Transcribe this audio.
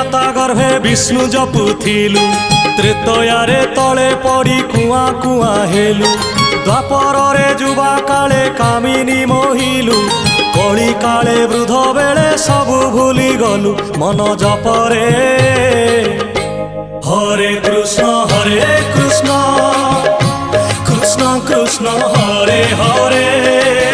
माता गर्भे विष्णु जपुथिलु त्रेतयारे तले पड़ी कुआ कुआ हेलु द्वापर रे जुबा काले कामिनी मोहिलु कली काले वृद्ध बेले सबु भूली गलु मन जपरे हरे कृष्ण कृष्ण कृष्ण कृष्ण हरे हरे।